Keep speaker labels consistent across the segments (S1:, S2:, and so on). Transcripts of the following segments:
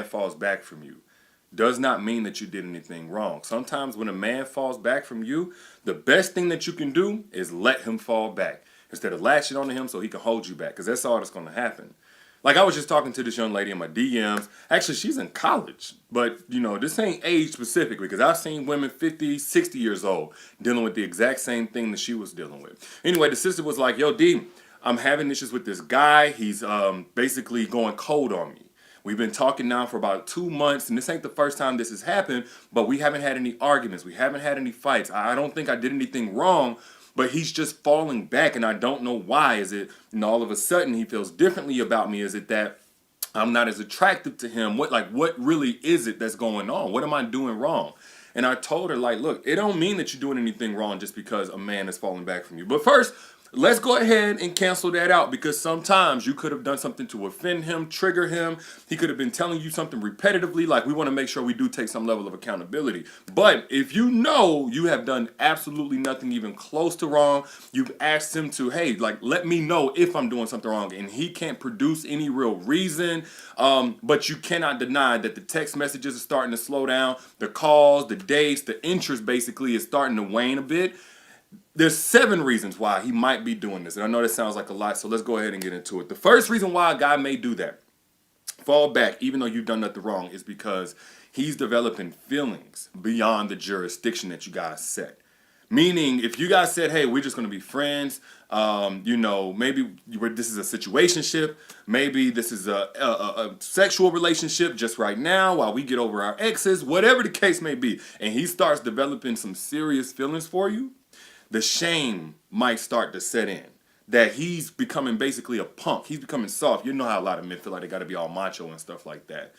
S1: falls back from you does not mean that you did anything wrong. Sometimes when a man falls back from you, the best thing that you can do is let him fall back instead of latching onto him so he can hold you back, because that's all that's going to happen. Like, I was just talking to this young lady in my DMs. Actually, she's in college, but this ain't age specific, because I've seen women 50, 60 years old dealing with the exact same thing that she was dealing with. Anyway, the sister was like, "Yo, D, I'm having issues with this guy. He's basically going cold on me. We've been talking now for about 2 months, and this ain't the first time this has happened, but we haven't had any arguments. We haven't had any fights. I don't think I did anything wrong, but he's just falling back, and I don't know why. Is it, all of a sudden he feels differently about me? Is it that I'm not as attractive to him? What really is it that's going on? What am I doing wrong?" And I told her, like, look, it don't mean that you're doing anything wrong just because a man is falling back from you. But first, let's go ahead and cancel that out, because sometimes you could have done something to offend him, trigger him. He could have been telling you something repetitively. Like, we want to make sure we do take some level of accountability. But if you know you have done absolutely nothing even close to wrong, you've asked him to, hey, like, let me know if I'm doing something wrong, and he can't produce any real reason, but you cannot deny that the text messages are starting to slow down, the calls, the dates, the interest basically is starting to wane a bit. There's 7 reasons why he might be doing this. And I know that sounds like a lot, so let's go ahead and get into it. The first reason why a guy may do that, fall back even though you've done nothing wrong, is because he's developing feelings beyond the jurisdiction that you guys set. Meaning, if you guys said, hey, we're just going to be friends, maybe this is a situationship, maybe this is a sexual relationship just right now while we get over our exes, whatever the case may be, and he starts developing some serious feelings for you, the shame might start to set in. That he's becoming basically a punk. He's becoming soft. You know how a lot of men feel like they got to be all macho and stuff like that.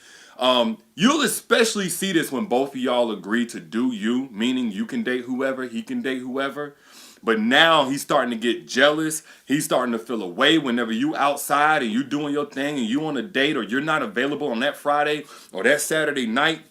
S1: You'll especially see this when both of y'all agree to do you, meaning you can date whoever, he can date whoever. But now he's starting to get jealous. He's starting to feel away whenever you outside and you doing your thing and you on a date, or you're not available on that Friday or that Saturday night.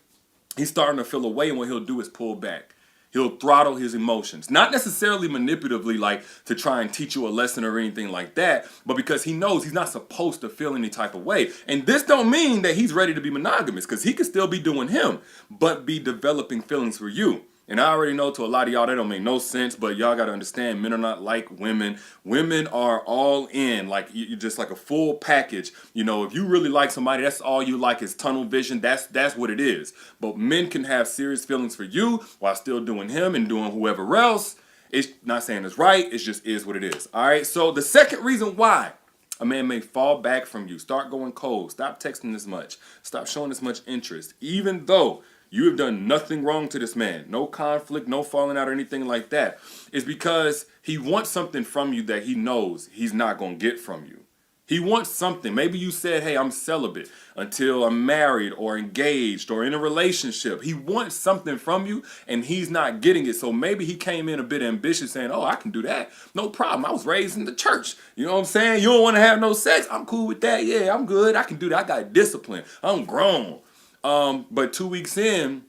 S1: He's starting to feel away, and what he'll do is pull back. He'll throttle his emotions. Not necessarily manipulatively, like to try and teach you a lesson or anything like that, but because he knows he's not supposed to feel any type of way. And this don't mean that he's ready to be monogamous, because he could still be doing him, but be developing feelings for you. And I already know to a lot of y'all that don't make no sense, but y'all got to understand, men are not like women. Women are all in, like you just like a full package. If you really like somebody, that's all you like is tunnel vision. That's what it is. But men can have serious feelings for you while still doing him and doing whoever else. It's not saying it's right. It just is what it is. All right. So the second reason why a man may fall back from you, start going cold, stop texting as much, stop showing as much interest, even though you have done nothing wrong to this man, no conflict, no falling out or anything like that, is because he wants something from you that he knows he's not going to get from you. He wants something. Maybe you said, hey, I'm celibate until I'm married or engaged or in a relationship. He wants something from you and he's not getting it. So maybe he came in a bit ambitious saying, oh, I can do that. No problem. I was raised in the church. You know what I'm saying? You don't want to have no sex? I'm cool with that. Yeah, I'm good. I can do that. I got discipline. I'm grown. But 2 weeks in,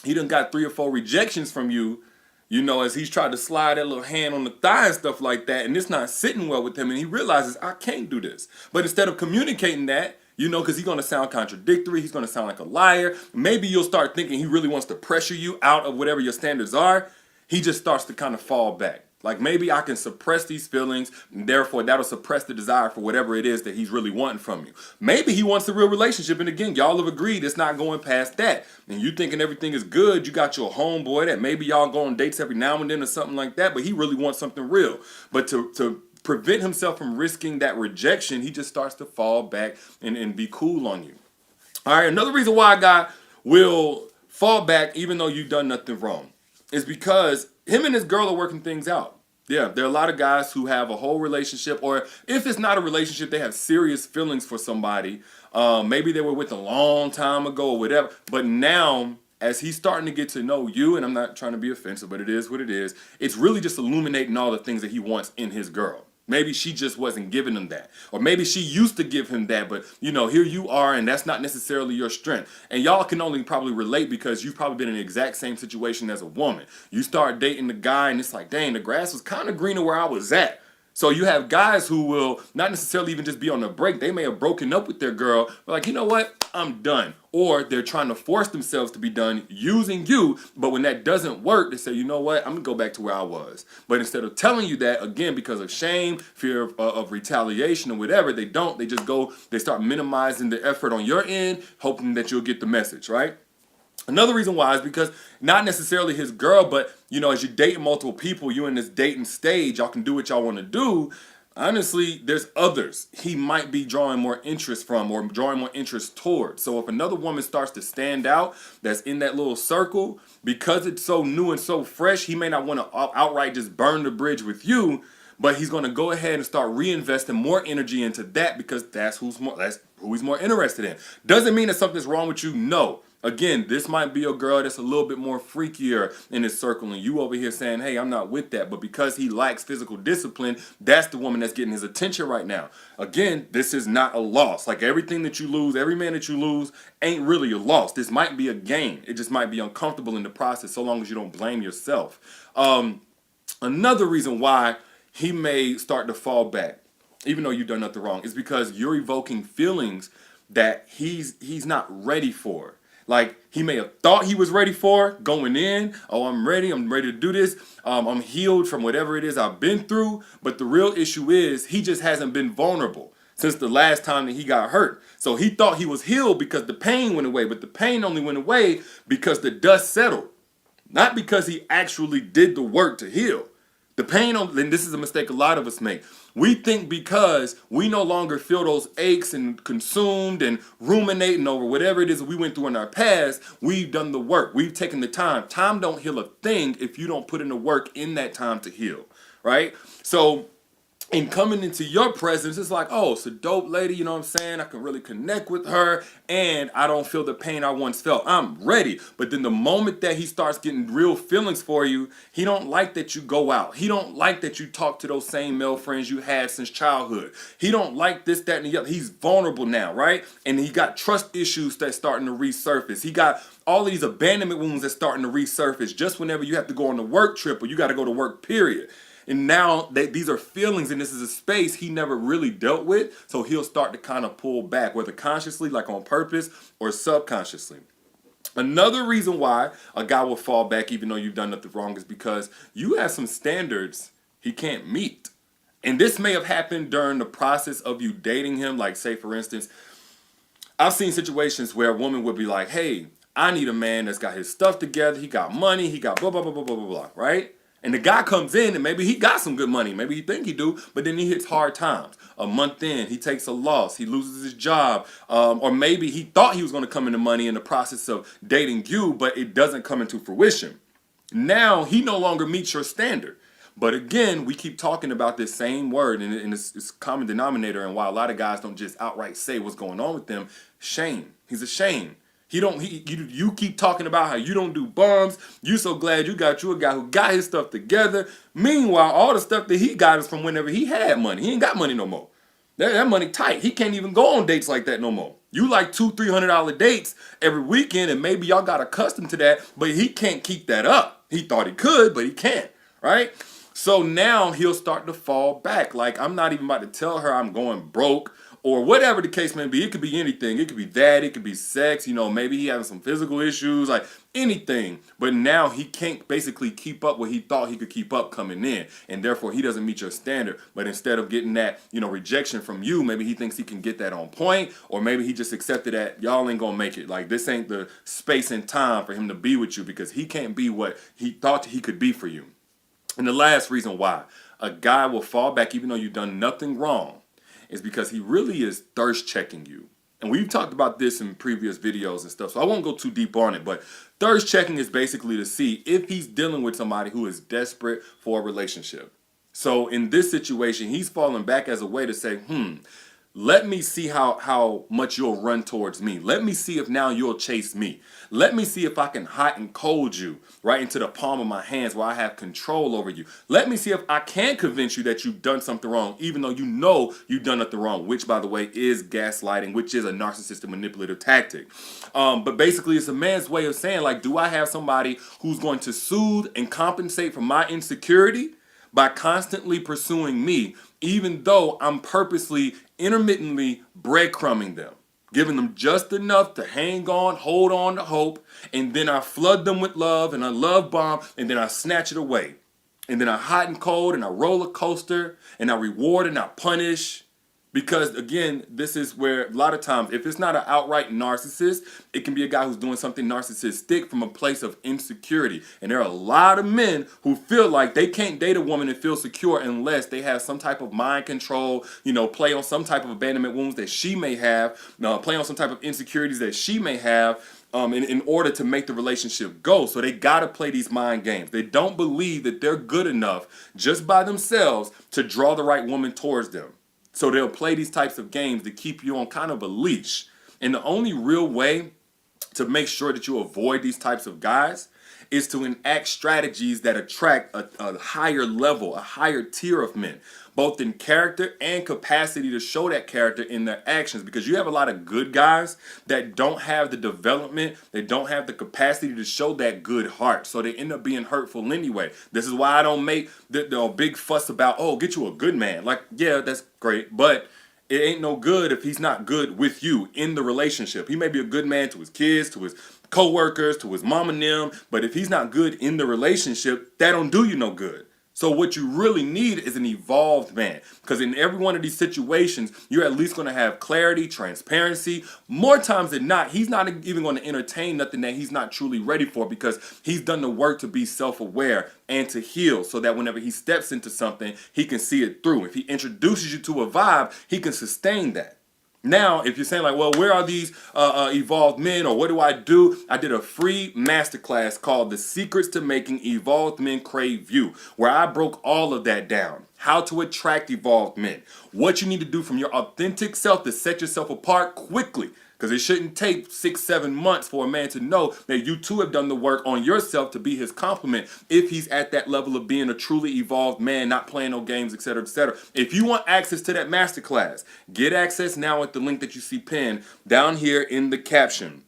S1: he done got 3 or 4 rejections from you, as he's tried to slide that little hand on the thigh and stuff like that, and it's not sitting well with him, and he realizes, I can't do this. But instead of communicating that, because he's going to sound contradictory, he's going to sound like a liar, maybe you'll start thinking he really wants to pressure you out of whatever your standards are. He just starts to kind of fall back. Like, maybe I can suppress these feelings, and therefore that'll suppress the desire for whatever it is that he's really wanting from you. Maybe he wants a real relationship, and again, y'all have agreed it's not going past that. And you thinking everything is good, you got your homeboy that maybe y'all go on dates every now and then or something like that, but he really wants something real. But to prevent himself from risking that rejection, he just starts to fall back and be cool on you. All right, another reason why a guy will fall back even though you've done nothing wrong is because him and his girl are working things out. Yeah, there are a lot of guys who have a whole relationship, or if it's not a relationship, they have serious feelings for somebody. Maybe they were with a long time ago or whatever. But now, as he's starting to get to know you, and I'm not trying to be offensive, but it is what it is, it's really just illuminating all the things that he wants in his girl. Maybe she just wasn't giving him that. Or maybe she used to give him that, but here you are, and that's not necessarily your strength. And y'all can only probably relate because you've probably been in the exact same situation as a woman. You start dating the guy, and it's like, dang, the grass was kind of greener where I was at. So you have guys who will not necessarily even just be on a break. They may have broken up with their girl, but like, you know what? I'm done. Or they're trying to force themselves to be done using you, but when that doesn't work, they say, you know what? I'm gonna go back to where I was. But instead of telling you that, again, because of shame, fear of retaliation or whatever, they don't. They just go, they start minimizing the effort on your end, hoping that you'll get the message, right? Another reason why is because not necessarily his girl, but as you're dating multiple people, you in this dating stage, y'all can do what y'all want to do. Honestly, there's others he might be drawing more interest from or drawing more interest towards. So if another woman starts to stand out that's in that little circle, because it's so new and so fresh, he may not want to outright just burn the bridge with you, but he's going to go ahead and start reinvesting more energy into that because that's who he's more interested in. Doesn't mean that something's wrong with you. No. Again, this might be a girl that's a little bit more freakier in his circle, and you over here saying, hey, I'm not with that. But because he likes physical discipline, that's the woman that's getting his attention right now. Again, this is not a loss. Like everything that you lose, every man that you lose ain't really a loss. This might be a gain. It just might be uncomfortable in the process so long as you don't blame yourself. Another reason why he may start to fall back, even though you've done nothing wrong, is because you're evoking feelings that he's not ready for. Like he may have thought he was ready for going in. Oh, I'm ready to do this. I'm healed from whatever it is I've been through. But the real issue is he just hasn't been vulnerable since the last time that he got hurt. So he thought he was healed because the pain went away. But the pain only went away because the dust settled. Not because he actually did the work to heal. The pain, and this is a mistake a lot of us make. We think because we no longer feel those aches and consumed and ruminating over whatever it is that we went through in our past, we've done the work. We've taken the time. Time don't heal a thing if you don't put in the work in that time to heal, right? So in coming into your presence, it's like, oh, it's a dope lady, you know what I'm saying? I can really connect with her, and I don't feel the pain I once felt. I'm ready. But then the moment that he starts getting real feelings for you, he don't like that you go out. He don't like that you talk to those same male friends you had since childhood. He don't like this, that, and the other. He's vulnerable now, right? And he got trust issues that's starting to resurface. He got all of these abandonment wounds that's starting to resurface just whenever you have to go on a work trip or you got to go to work, period. And now these are feelings, and this is a space he never really dealt with. So he'll start to kind of pull back, whether consciously, like on purpose, or subconsciously. Another reason why a guy will fall back, even though you've done nothing wrong, is because you have some standards he can't meet. And this may have happened during the process of you dating him. Like, say, for instance, I've seen situations where a woman would be like, hey, I need a man that's got his stuff together. He got money. He got blah, blah, blah, blah, blah, blah, blah, right? And the guy comes in and maybe he got some good money. Maybe he think he do, but then he hits hard times. A month in, he takes a loss. He loses his job. Or maybe he thought he was going to come into money in the process of dating you, but it doesn't come into fruition. Now he no longer meets your standard. But again, we keep talking about this same word, and it's common denominator, and why a lot of guys don't just outright say what's going on with them. Shame. He's ashamed. You keep talking about how you don't do bums. You so glad you got you a guy who got his stuff together. Meanwhile, all the stuff that he got is from whenever he had money. He ain't got money no more. That money tight. He can't even go on dates like that no more. You like $200-$300 dates every weekend, and maybe y'all got accustomed to that, but he can't keep that up. He thought he could, but he can't, right? So now he'll start to fall back. Like, I'm not even about to tell her I'm going broke or whatever the case may be. It could be anything. It could be that. It could be sex. Maybe he having some physical issues, like anything. But now he can't basically keep up what he thought he could keep up coming in. And therefore, he doesn't meet your standard. But instead of getting that, rejection from you, maybe he thinks he can get that on point. Or maybe he just accepted that y'all ain't going to make it. Like, this ain't the space and time for him to be with you because he can't be what he thought he could be for you. And the last reason why a guy will fall back even though you've done nothing wrong is because he really is thirst checking you. And we've talked about this in previous videos and stuff, so I won't go too deep on it. But thirst checking is basically to see if he's dealing with somebody who is desperate for a relationship. So in this situation, he's falling back as a way to say, let me see how much you'll run towards me. Let me see if now you'll chase me. Let me see if I can hot and cold you right into the palm of my hands where I have control over you. Let me see if I can convince you that you've done something wrong, even though you know you've done nothing wrong, which, by the way, is gaslighting, which is a narcissistic manipulative tactic. But basically, it's a man's way of saying, like, do I have somebody who's going to soothe and compensate for my insecurity, by constantly pursuing me, even though I'm purposely, intermittently breadcrumbing them, giving them just enough to hang on, hold on to hope, and then I flood them with love and I love bomb, and then I snatch it away. And then I hot and cold and I roller coaster and I reward and I punish. Because again, this is where a lot of times, if it's not an outright narcissist, it can be a guy who's doing something narcissistic from a place of insecurity. And there are a lot of men who feel like they can't date a woman and feel secure unless they have some type of mind control, play on some type of abandonment wounds that she may have, play on some type of insecurities that she may have. In order to make the relationship go. So they gotta play these mind games. They don't believe that they're good enough just by themselves to draw the right woman towards them. So they'll play these types of games to keep you on kind of a leash. And the only real way to make sure that you avoid these types of guys is to enact strategies that attract a higher level, a higher tier of men, both in character and capacity to show that character in their actions. Because you have a lot of good guys that don't have the development, they don't have the capacity to show that good heart. So they end up being hurtful anyway. This is why I don't make the big fuss about, oh, get you a good man. Like, yeah, that's great, but it ain't no good if he's not good with you in the relationship. He may be a good man to his kids, to his co-workers, to his mom and them, but if he's not good in the relationship, that don't do you no good. So what you really need is an evolved man, because in every one of these situations, you're at least going to have clarity, transparency. More times than not, he's not even going to entertain nothing that he's not truly ready for, because he's done the work to be self-aware and to heal, so that whenever he steps into something, he can see it through. If he introduces you to a vibe, he can sustain that. Now, if you're saying like, well, where are these evolved men, or what do? I did a free masterclass called The Secrets to Making Evolved Men Crave You, where I broke all of that down. How to attract evolved men. What you need to do from your authentic self to set yourself apart quickly. Because it shouldn't take 6-7 months for a man to know that you too have done the work on yourself to be his complement, if he's at that level of being a truly evolved man, not playing no games, etc., etc. If you want access to that masterclass, get access now at the link that you see pinned down here in the caption.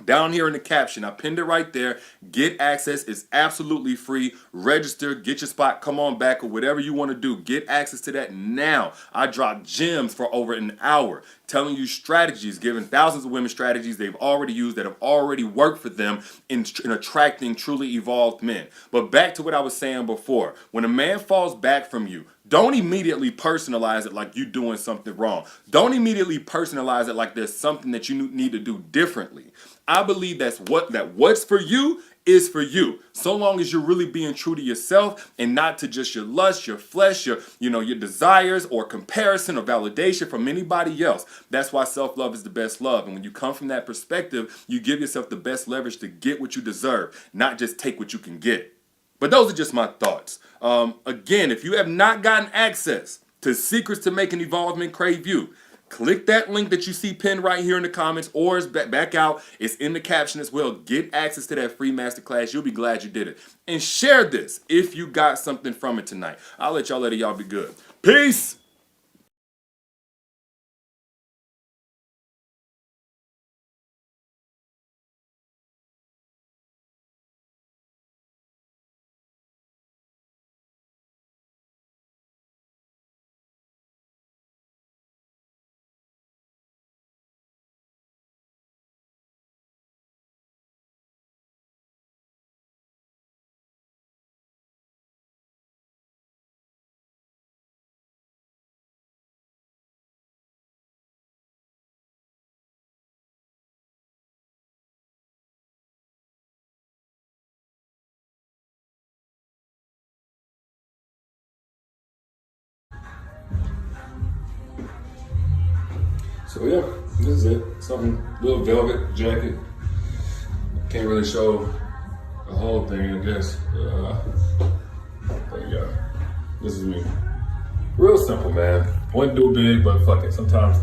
S1: Down here in the caption, I pinned it right there. Get access. It's absolutely free. Register, get your spot, come on back, or whatever you want to do. Get access to that now. I dropped gems for over an hour, telling you strategies, giving thousands of women strategies they've already used that have already worked for them in attracting truly evolved men. But back to what I was saying before. When a man falls back from you, don't immediately personalize it like you're doing something wrong. Don't immediately personalize it like there's something that you need to do differently. I believe that what's for you is for you. So long as you're really being true to yourself and not to just your lust, your flesh, your desires, or comparison or validation from anybody else. That's why self-love is the best love. And when you come from that perspective, you give yourself the best leverage to get what you deserve, not just take what you can get. But those are just my thoughts. Again, if you have not gotten access to Secrets to Making Evolved Men Crave You, click that link that you see pinned right here in the comments, or it's back out. It's in the caption as well. Get access to that free masterclass. You'll be glad you did it. And share this if you got something from it tonight. I'll let y'all y'all be good. Peace. So yeah, this is it. Something, little velvet jacket. Can't really show the whole thing, I guess. But yeah, this is me. Real simple, man. Wouldn't do big, but fuck it. Sometimes